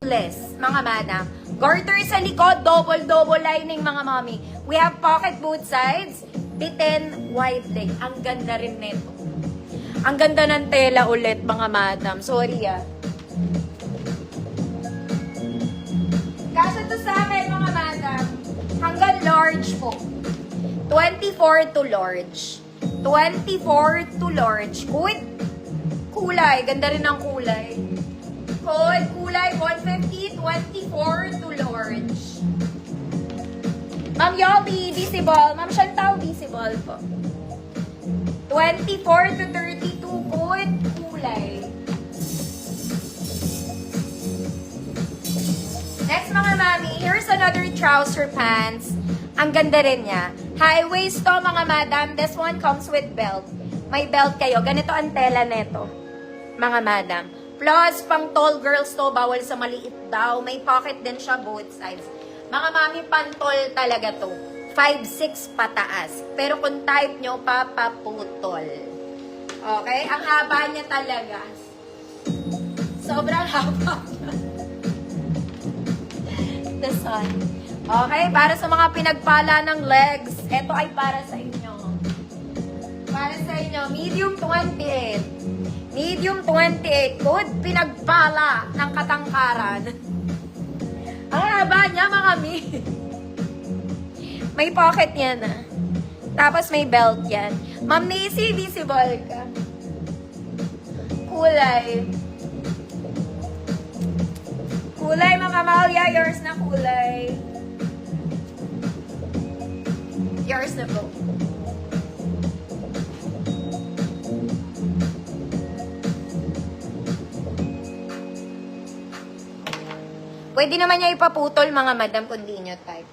beltless, mga madam. Garter sa likod, double lining, mga mommy. We have pocket both sides, bitin, wide leg. Ang ganda rin nito. Ang ganda ng tela ulit, mga madam. Sorry, Kasi to sa akin, mga madam, hanggang large po. 24 to large. 24 to large. Kulay. Ganda rin ang kulay. Kulay 150, 24 to large. Ma'am Yobby, visible. Ma'am Chantal, visible po. 24 to 32, kulay. Next, mga mami, here's another trouser pants. Ang ganda rin niya. High waist to, mga madam. This one comes with belt. May belt kayo. Ganito ang tela neto, mga madam. Plus, pang tall girls to, bawal sa maliit daw. May pocket din siya both sides. Mga mami, pantol talaga to. 5'6" pataas. Pero kung type nyo, papaputol. Okay? Ang haba niya talaga. Sobrang haba. This one. Okay? Para sa mga pinagpala ng legs, ito ay para sa inyo. Para sa inyo, medium 28. Medium 28. Good pinagpala ng katangkaran. Ang haba niya, mga mi. May pocket yan, Tapos may belt yan. Ma'am Nacy, visible ka. Kulay. Kulay, Ma'am Amalia. Yours na kulay. Yours na po. Pwede naman niya ipaputol, mga madam, kung di nyo type.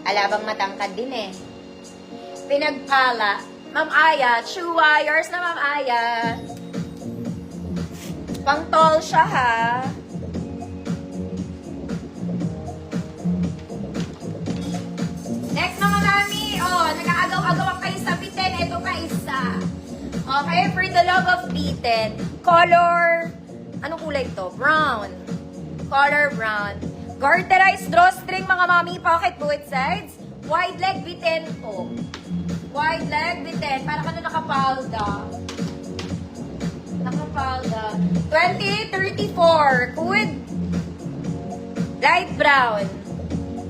Alabang matangkad din Pinagpala. Ma'am Aya, shoe wires na, Ma'am Aya. Pang tall siya, ha. Next, mga mami. Nag-aagaw-agaw kayo sa bitin. Ito pa isa. Okay, for the love of bitin. Color, anong kulay ito? Brown. Color brown. Garterized drawstring, mga mami. Pocket both sides. Wide leg bitin po. Wide leg bitin. Para ka na nakapalda. Nakapalda. 28-34. Good. Light brown.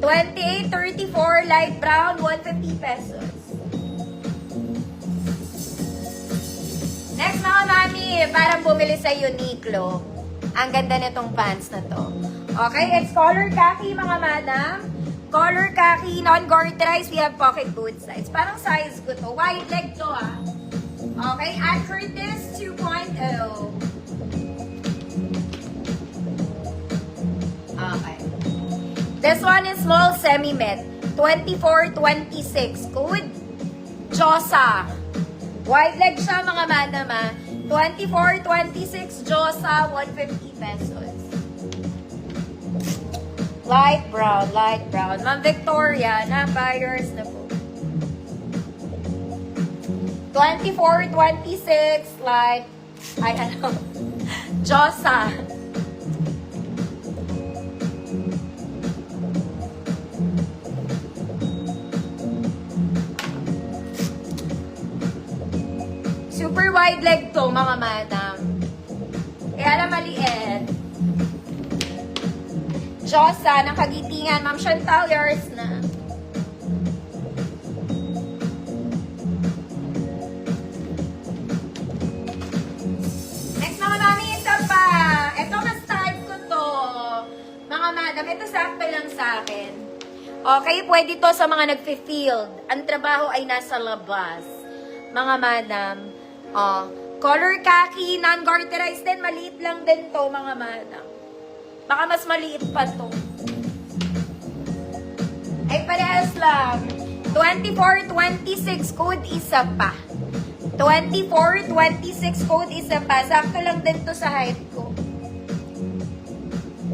28-34. Light brown. 150 pesos. Next, mga mami, parang bumili sa Uniqlo. Ang ganda nitong pants na to. Okay, it's color khaki, mga madam. Color khaki, non-garterized. We have pocket both sides. Parang size ko to. Wide leg to, Okay, at Curtis 2.0. Okay. This one is small semi-met. 24-26. Good. Josa. Wide leg siya, mga madam, 24-26 Josa, 150 pesos. Light brown, light brown. Ma'am Victoria, buyers na po. 24-26 light, Josa. Super wide leg to, mga madam. Kaya na maliit. Josa, ng kagitingan. Ma'am Chantal, yours na. Next, mga mami, isa pa. Ito, mas type ko to. Mga madam, ito sakto lang sa akin. Okay, pwede to sa mga nagfi-field. Ang trabaho ay nasa labas. Mga madam, color khaki, non-garterized din, maliit lang din to, mga madam. Baka mas maliit pa to. Ay, parehas lang. 24-26 code isa pa. 24-26 code isa pa. Sakto lang din to sa height ko.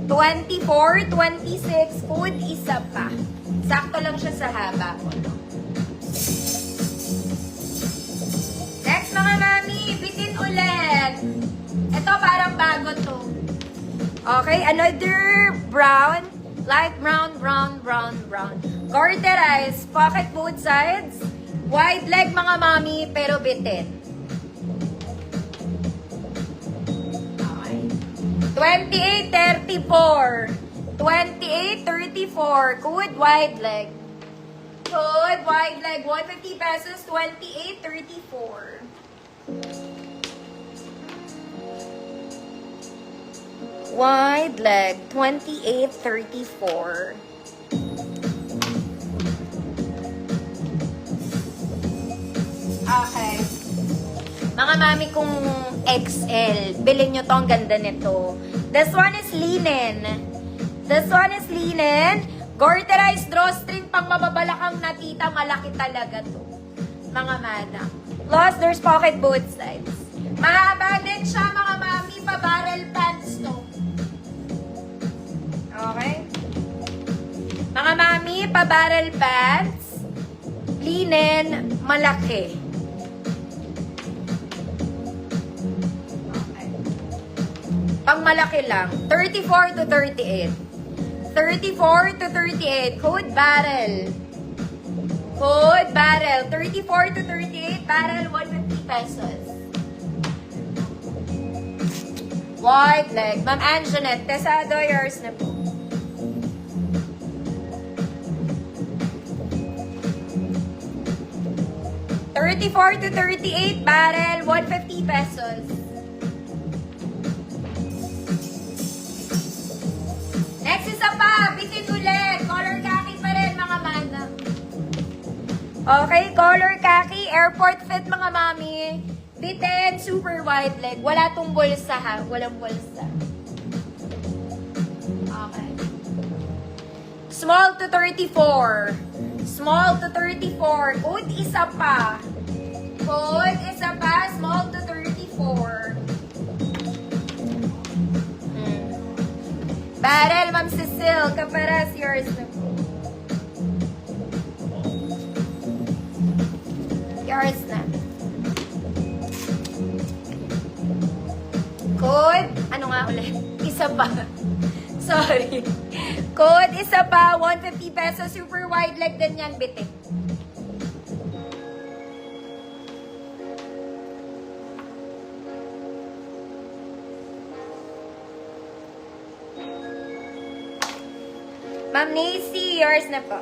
24-26 code isa pa. Sakto lang siya sa haba ko. Next, mga mga mami, bitin ulit. Ito parang bago to. Okay, another brown. Light brown, brown, brown, brown. Garterized, pocket both sides. Wide leg mga mami, pero bitin. Okay. 28-34. 28-34. Good wide leg. Good wide leg. 150 pesos. 28-34. Wide leg. 28-34. Okay. Mga mami kung XL, bilhin nyo to, ang ganda nito. This one is linen. This one is linen. Garterized drawstring, pang mababalakang na tita, malaki talaga to. Mga madam. Plus, there's pocket both sides. Mahaba din siya, mga mami, pa barrel pants to. Okay? Mga mami, pa barrel pants. Linen, malaki. Pang malaki lang. 34 to 38. 34 to 38. Code barrel. Code barrel. 34 to 38. Barrel, 150 pesos. White leg. Ma'am Anjanette, Tesado, yours na po. $34 to 38. Barrel, 150 pesos. Next isa pa, bitin ulit. Color khaki pa rin, mga mana. Okay, color khaki, airport fit, mga mami. Bitin, super wide leg. Wala tong bulsa, ha? Walang bulsa. Okay. Small to 34. Small to 34. Code isa pa. Code isa pa, small to 34. Barrel, Ma'am Cecile, kaparas, yours na po. Yours na. Code, ano nga ulit? Isa pa. Sorry. Code, isa pa, 150 pesos, super wide leg din yan, bitin. Ma'am Nacy, yours na po.